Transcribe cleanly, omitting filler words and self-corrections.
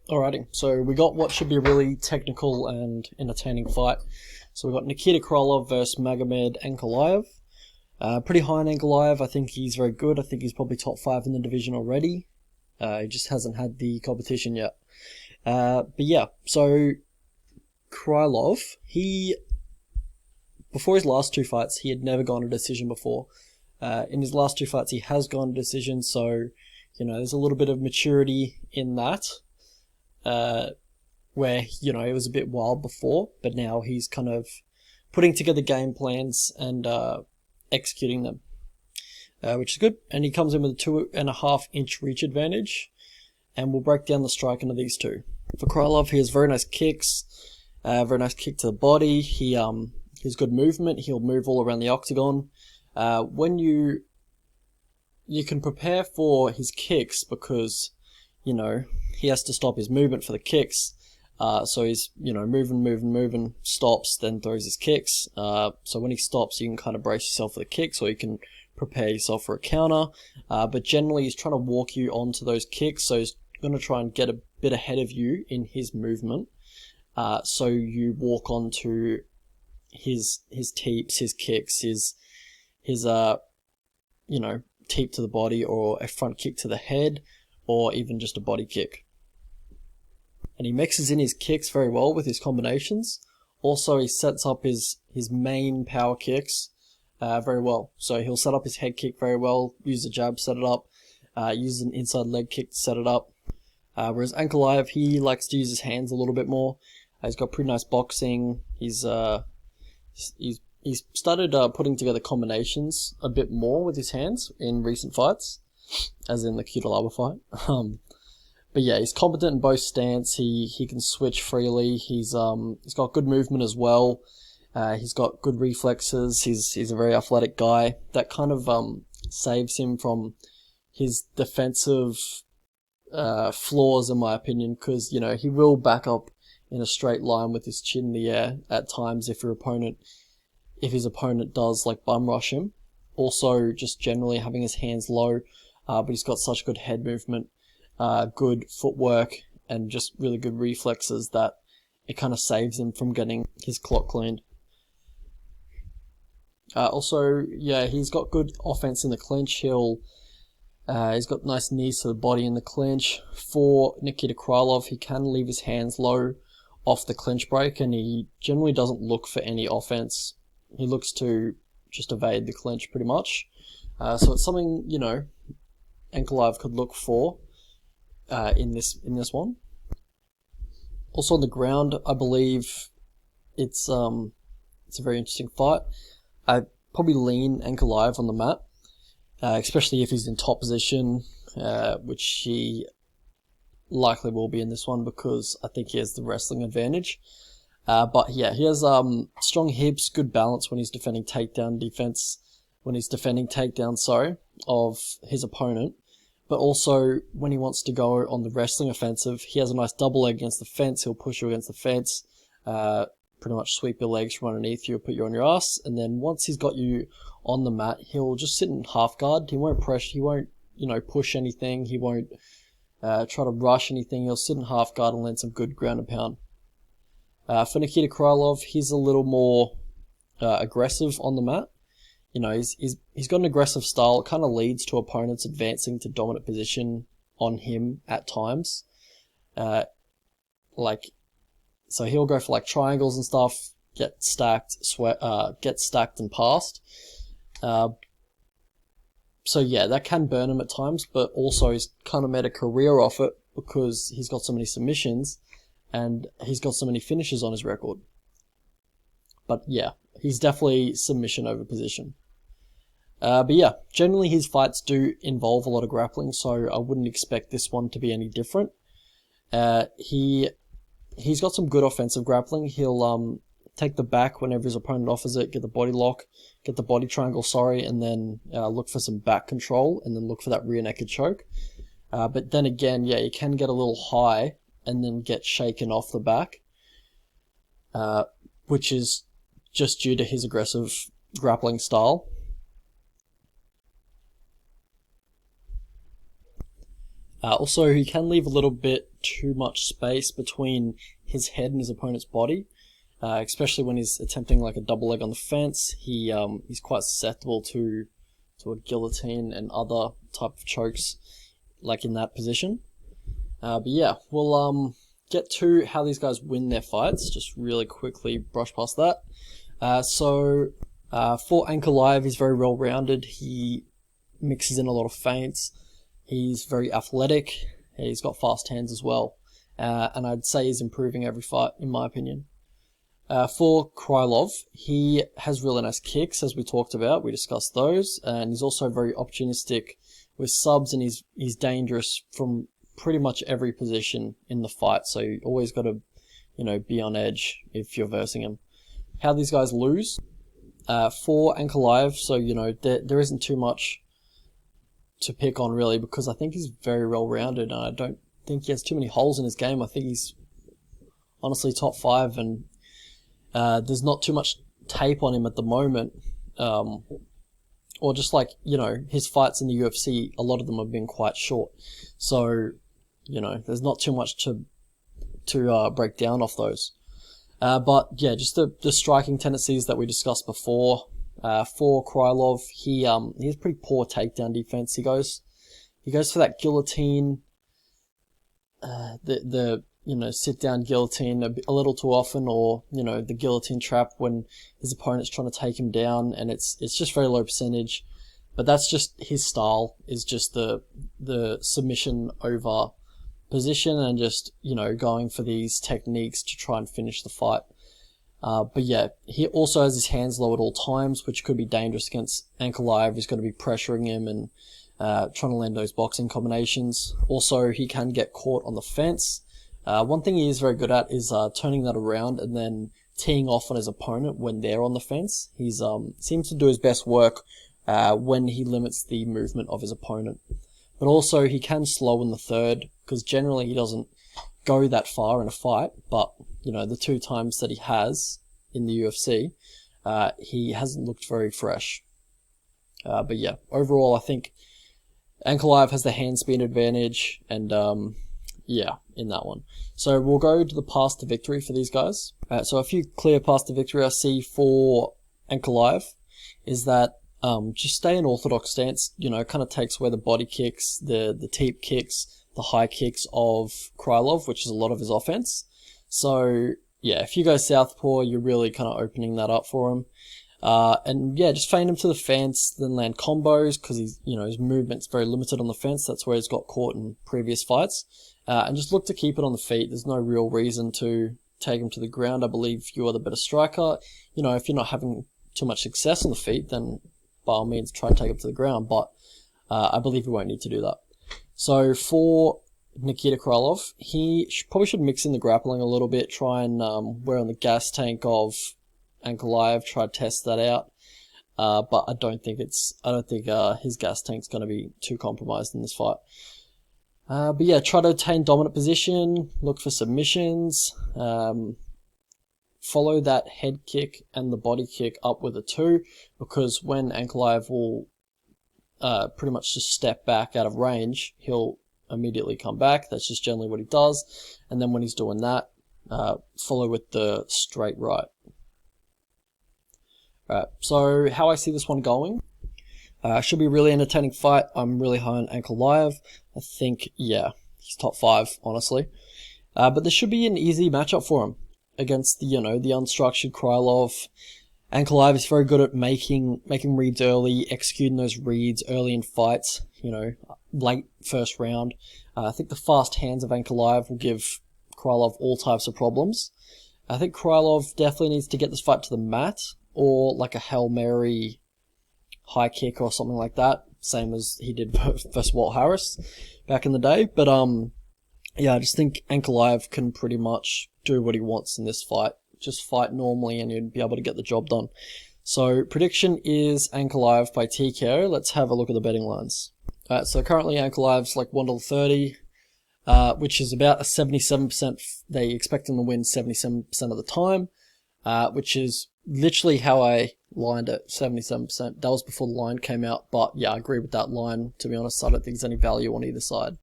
Alrighty, so we got what should be a really technical and entertaining fight. So we got Nikita Krylov versus Magomed Ankalaev. Pretty high on Ankalaev. I think he's very good. I think he's probably top 5 in the division already. He just hasn't had the competition yet. But yeah, so Krylov, before his last 2 fights, he had never gone to decision before. In his last 2 fights, he has gone to decision, so, there's a little bit of maturity in that. Where, it was a bit wild before, but now he's kind of putting together game plans and executing them, which is good. And he comes in with a 2.5-inch reach advantage, and we'll break down the strike into these two. For Krylov, he has very nice kicks, very nice kick to the body. He has good movement. He'll move all around the octagon. When you can prepare for his kicks because, he has to stop his movement for the kicks. So he's, moving, stops, then throws his kicks. So when he stops, you can kind of brace yourself for the kicks, or you can prepare yourself for a counter. But generally, he's trying to walk you onto those kicks, so he's going to try and get a bit ahead of you in his movement. So you walk onto his teeps, his kicks, his teep to the body, or a front kick to the head, or even just a body kick. And he mixes in his kicks very well with his combinations. Also, he sets up his main power kicks very well. So he'll set up his head kick very well, use a jab, set it up, use an inside leg kick to set it up. Whereas Ankalaev, he likes to use his hands a little bit more. He's got pretty nice boxing. He's started putting together combinations a bit more with his hands in recent fights, as in the Krylov fight. But yeah, he's competent in both stance. He can switch freely. He's got good movement as well. He's got good reflexes. He's a very athletic guy. That kind of saves him from his defensive flaws, in my opinion, because he will back up in a straight line with his chin in the air at times if his opponent does like bum rush him. Also, just generally having his hands low, but he's got such good head movement, good footwork, and just really good reflexes that it kind of saves him from getting his clock cleaned. Also, yeah, he's got good offense in the clinch. He's got nice knees to the body in the clinch. For Nikita Krylov, he can leave his hands low off the clinch break, and he generally doesn't look for any offense. He looks to just evade the clinch pretty much. So it's something, Ankalaev could look for in this one. Also on the ground, I believe it's a very interesting fight. I probably lean Ankalaev on the mat, especially if he's in top position, which he likely will be in this one because I think he has the wrestling advantage. But yeah, he has strong hips, good balance when he's defending takedown of his opponent. But also, when he wants to go on the wrestling offensive, he has a nice double leg against the fence. He'll push you against the fence, pretty much sweep your legs from underneath you, put you on your ass. And then once he's got you on the mat, he'll just sit in half guard. He won't pressure, he won't, push anything. He won't try to rush anything. He'll sit in half guard and land some good ground and pound. For Nikita Krylov, he's a little more aggressive on the mat. He's got an aggressive style. It kind of leads to opponents advancing to dominant position on him at times. So he'll go for like triangles and stuff, get stacked and passed. So yeah, that can burn him at times, but also he's kind of made a career off it because he's got so many submissions and he's got so many finishes on his record. But yeah, he's definitely submission over position. But yeah, generally his fights do involve a lot of grappling, so I wouldn't expect this one to be any different. He's got some good offensive grappling. He'll take the back whenever his opponent offers it, get the body triangle, and then look for some back control, and then look for that rear naked choke. But then again, yeah, he can get a little high and then get shaken off the back, which is just due to his aggressive grappling style. Also, he can leave a little bit too much space between his head and his opponent's body, especially when he's attempting like a double leg on the fence. He's quite susceptible to a guillotine and other type of chokes, like in that position. But yeah, we'll get to how these guys win their fights. Just really quickly brush past that. For Ankalaev, he's very well-rounded. He mixes in a lot of feints. He's very athletic. He's got fast hands as well. And I'd say he's improving every fight, in my opinion. For Krylov, he has really nice kicks, as we talked about. We discussed those. And he's also very opportunistic with subs, and he's dangerous from pretty much every position in the fight. So you always got to, be on edge if you're versing him. How these guys lose? For Ankalaev, so, there isn't too much to pick on really, because I think he's very well-rounded, and I don't think he has too many holes in his game. I think he's honestly top 5, and there's not too much tape on him at the moment. Or just like, his fights in the UFC, a lot of them have been quite short. So, there's not too much to break down off those. But yeah, just the striking tendencies that we discussed before. For Krylov, he has pretty poor takedown defense. He goes for that guillotine, the sit down guillotine a little too often, or the guillotine trap when his opponent's trying to take him down, and it's just very low percentage. But that's just his style, is just the submission over position, and just going for these techniques to try and finish the fight. But yeah, he also has his hands low at all times, which could be dangerous against Ankalaev, who's going to be pressuring him and trying to land those boxing combinations. Also, he can get caught on the fence. One thing he is very good at is turning that around and then teeing off on his opponent when they're on the fence. He seems to do his best work when he limits the movement of his opponent. But also, he can slow in the third, because generally he doesn't go that far in a fight, but the 2 times that he has in the UFC, he hasn't looked very fresh. But yeah, overall I think Ankalaev has the hand speed advantage, and yeah, in that one. So we'll go to the path to victory for these guys. So a few clear paths to victory I see for Ankalaev is that just stay in orthodox stance, kind of takes away the body kicks, the teep kicks, the high kicks of Krylov, which is a lot of his offense. So yeah, if you go southpaw, you're really kind of opening that up for him. And yeah, just feint him to the fence, then land combos, because he's, his movement's very limited on the fence. That's where he's got caught in previous fights. And just look to keep it on the feet. There's no real reason to take him to the ground. I believe you are the better striker. If you're not having too much success on the feet, then by all means try and take him to the ground. But I believe you won't need to do that. So for Nikita Krylov, he probably should mix in the grappling a little bit, try and wear on the gas tank of Ankalaev, try to test that out. But I don't think his gas tank's going to be too compromised in this fight. But yeah, try to attain dominant position, look for submissions, follow that head kick and the body kick up with a 2, because when Ankalaev will pretty much just step back out of range, he'll immediately come back. That's just generally what he does. And then when he's doing that, follow with the straight right. Alright, so how I see this one going, should be a really entertaining fight. I'm really high on Ankalaev. I think, yeah, he's top 5, honestly. But this should be an easy matchup for him against the unstructured Krylov. Ankalaev is very good at making reads early, executing those reads early in fights, late first round. I think the fast hands of Ankalaev will give Krylov all types of problems. I think Krylov definitely needs to get this fight to the mat, or like a Hail Mary high kick or something like that, same as he did versus Walt Harris back in the day. But yeah, I just think Ankalaev can pretty much do what he wants in this fight. Just fight normally and you'd be able to get the job done. So prediction is Ankalaev by TKO. Let's have a look at the betting lines. Alright, so currently Ankalaev's like $1.30, which is about a 77%. They expect him to win 77% of the time, which is literally how I lined it, 77%. That was before the line came out, but yeah, I agree with that line. To be honest, I don't think there's any value on either side.